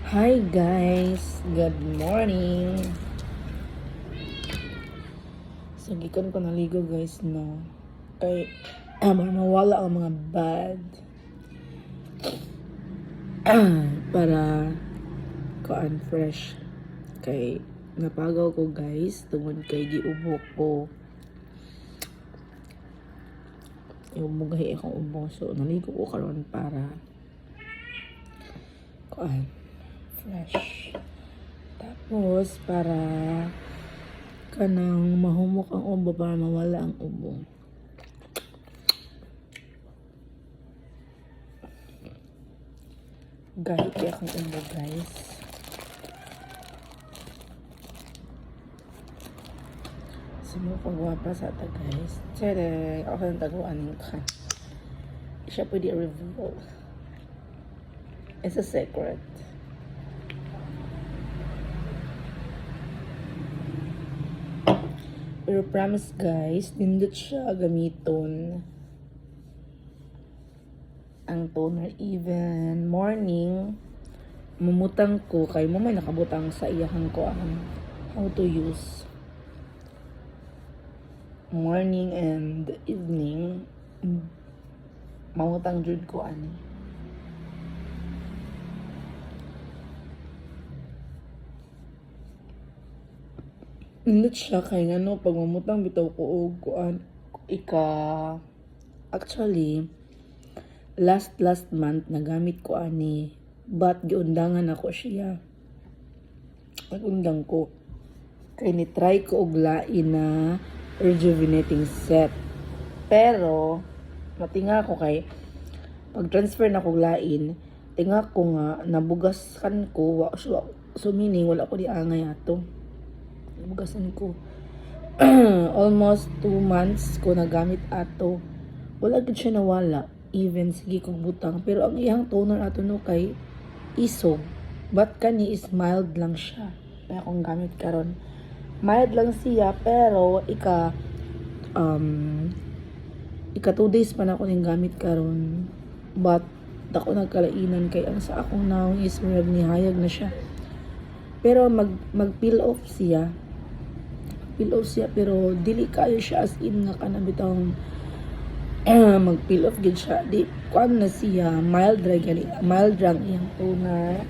Hi guys, good morning. So gikan ko naligo guys no. Kay mawala ang mga bad. Para kuan fresh. Kay napagaw ko guys tungod kay giubo ko. Yung mugahi akong ubo. So naligo ko karon para kuan fresh. Tapos para kanang mahumok ang ubo para mawala ang ubo. Gahit kaya akong ubo guys. Sumupagwapa sa ata guys. Tsere, ako ng taguan ka. Siya pwede i-reveal. It's a secret. Pero promise guys, nindot siya gamiton ang toner even morning. Mamutang ko kay mo may nakabutang sa iyahang ko ang how to use morning and evening. Mamutang jud ko ani. Nindot siya kay ngano pag mamutang bitaw ko og kuan actually last month nagamit ko ani but giundangan ako siya. Nagundang ko kay ni try ko og lain na rejuvenating set. Pero matinga ko kay pag transfer na ko lain, tinga ko nga nabugasan ko so meaning wala ko di angay ato. Nabugasan ko. Almost 2 months ko nagamit ato. Wala gid siya nawala. Even sige kong butang. Pero ang iyang toner ato no kay isog. But kani is mild lang siya. Kaya akong gamit karon. Mild lang siya pero ika 2 days pa na ako ning gamit karon. But dako nagkalainan kay ang sa akong now is murag ni hayag na siya. Pero mag peel off siya. Pero dili kayo siya as in nga kanang bitong mag peel off gid siya. Di kuan na siya mild ra ang iyang toner.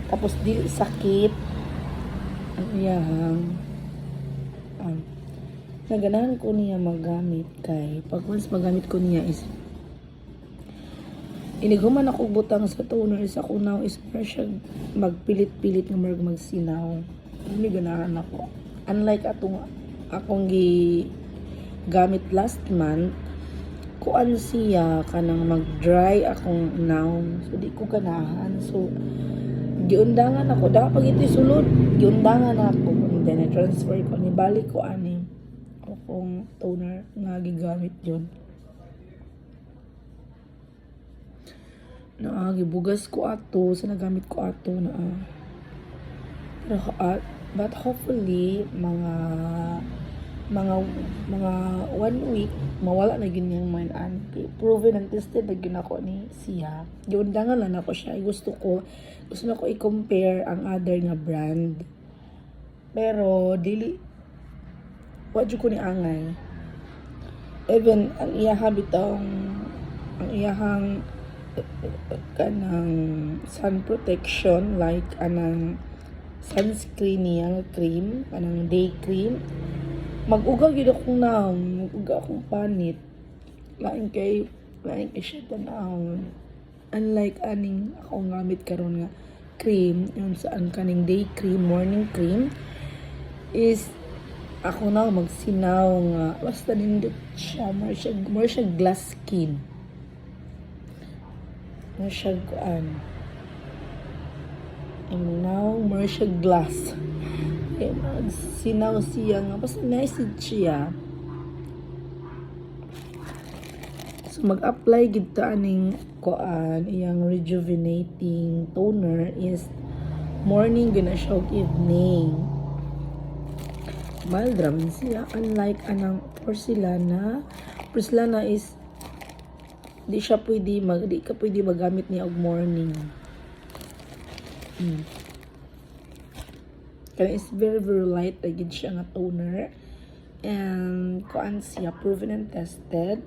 Tapos dili sakit ang iyang naganahan ko niya magamit kay pag once magamit ko niya is iniguman ako butang sa toner is ako now is siya magpilit-pilit nga magsinaw. Hindi ganahan ako. Unlike akong gamit last month, kuan siya kanang mag-dry akong now. So di ko ganahan. So giundangan ako. Dapat ito sulod. Giundangan ako. And then I-transfer ko. Nibalik ko ani akong toner nga gigamit yun. Gibugas ko ato sa nagamit ko ato na but hopefully mga 1 week mawala na gid yung mind and proven and tested na gid ako ni siya. Giundangan lang ako siya. Gusto na ko i-compare ang other nga brand. Pero dili wa jud ko ni angay. Even ang ang iyahang kanang sun protection like anang sunscreen niya cream, anang day cream. Mag-uga gyud ako na, mag-uga akong panit. Lain kay siya tanaw. Unlike aning akong gamit karon nga cream, yung saan kaning day cream, morning cream is ako na magsinaw nga basta nindot siya, more siya glass skin. Siya and now more siya glass sinaw siya nga basta nice siya. So mag-apply gid ta aning iyang rejuvenating toner is morning gina siya ug evening. Mild raman siya unlike anang porcelana is di ka pwede magamit niya og morning. Kaya is very light lagi siya nga toner. And kuan siya proven and tested.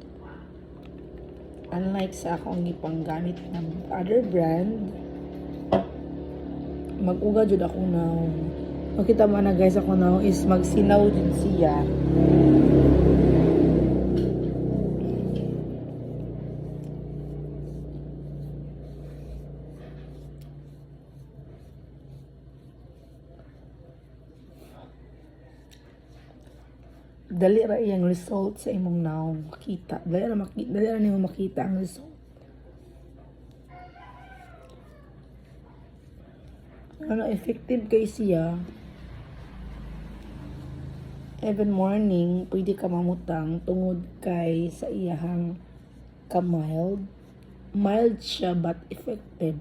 Unlike sa akong gipanggamit ng other brand, mag-uga jud ako now. Makita mo na guys, ako now is magsinaw din siya. Dali ra iyang result sa imong now makita. Dali ra nimo makita ang result. Ano effective kay siya. Even morning, pwede ka mamutang tungod kay sa iyahang ka-mild. Mild siya but effective.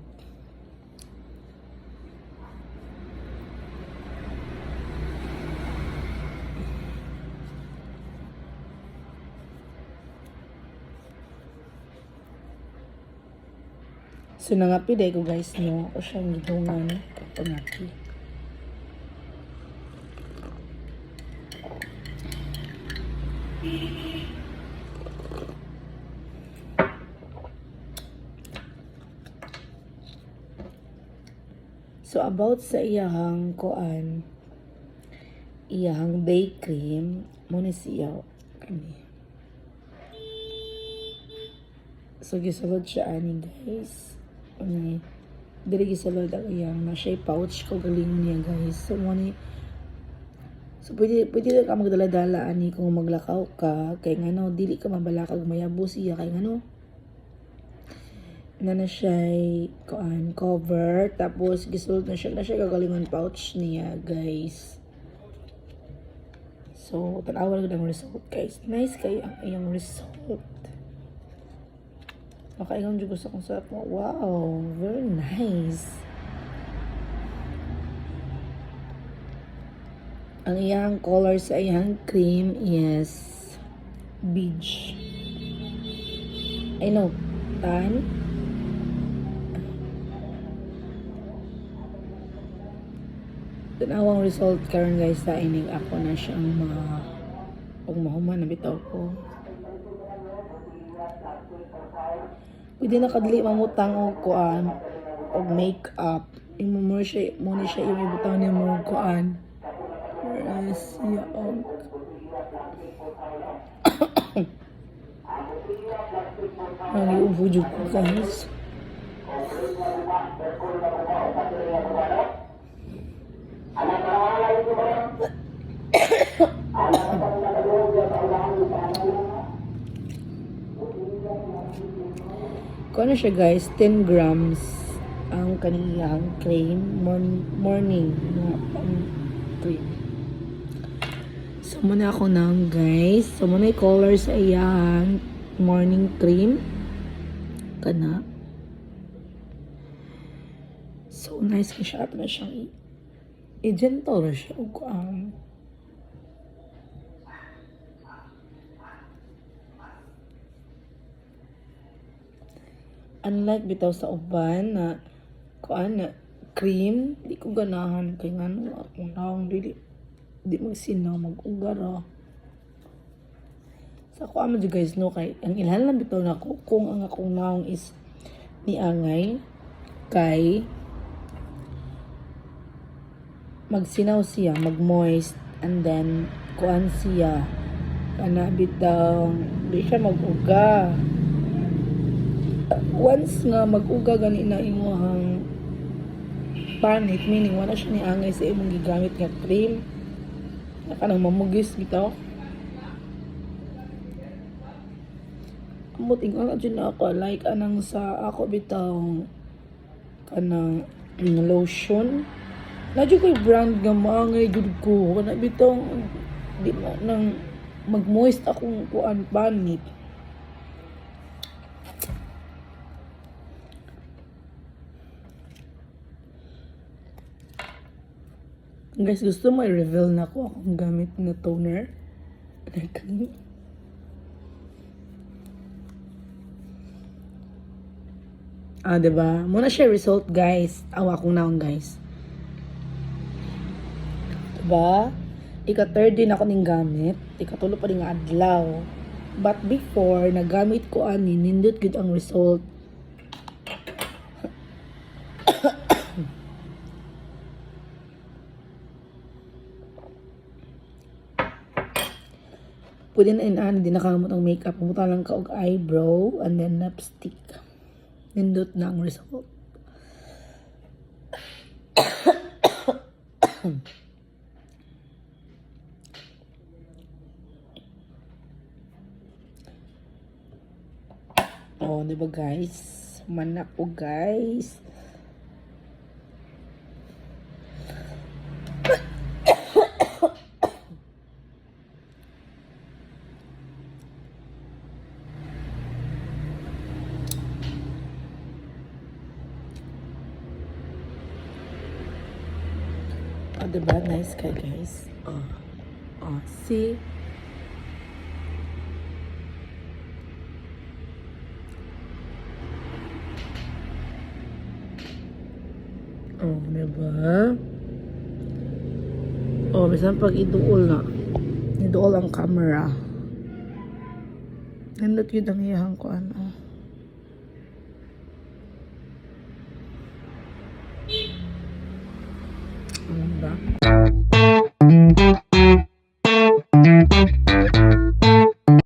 So nangapiday ko guys no, o siyang gidungan pangapi. So about sa iyahang kuan, iyahang day cream, mo ni siya kani. So gisulod siya ani guys. Ani diri gisulod ang iyang na siya pouch ko galing niya guys. So mo ni pwede ka magdala-dala ani kung maglakaw ka kay ngano dili ka mabalakag mayabo siya kay ngano na siya kuan cover tapos gisulod na siya kagalingon pouch niya guys. So tanawa lang ang result guys. Nice kay ang iyang result. Makaingon jud ko sa kung sarap mo. Wow, very nice. Ang iyang color sa iyang cream is beige. I know, tan. Tanawang result karon guys sa ining ako na siyang mahuman na bitaw ko. Pwede na kadali mamutang og kuan og makeup. Imo mo siya yung ibutang ni mo kuan. Siya og Ang iubo jud ko guys. Kung ano siya guys, 10 grams ang kaniyang cream, morning na cream. So muna ako nang guys, so muna yung color sa iyang morning cream. Kana. So nice ka siya, ato na siyang i-gentle na siya. Unlike bitaw sa uban na kuan na cream, di ko ganahan kay ngano akong naong di magsinaw mag-ugara. Sa ko amo guys no kay ang ilhan lang bitaw nako kung ang akong naong is niangay kay magsinaw siya, mag-moist and then kuan siya kana bitaw di siya mag-uga. Once nga mag-uga gani na imuhang panit, meaning wala siya niangay sa imong gigamit nga cream, na kanang mamugis bitaw. Amot ingon dyan na ako, like anang sa ako bitaw kanang lotion. Nadyo ko'y brand nga maangay jud ko, kana bitaw di na nang mag-moist akong kuan panit. Guys, gusto mo i-reveal na ko akong gamit na toner. Ah, diba? Muna siya result, guys. Awa kong naon, guys. Diba? Ika-third din ako ning gamit. Ika-tulo pa rin nga adlaw. But before, nagamit ko ani, nindot good ang result. Pwede na inaan, hindi nakamot ang makeup. Pumunta lang ka og eyebrow and then lipstick. Nindot na ang result. Oh, di ba guys? Manak po guys. Oh, diba? Nice ka, guys. Oh. Oh, see? Oh, diba? Oh, bisan pag iduol na. Iduol ang camera. Nandot yun ang iyahang ko, ano.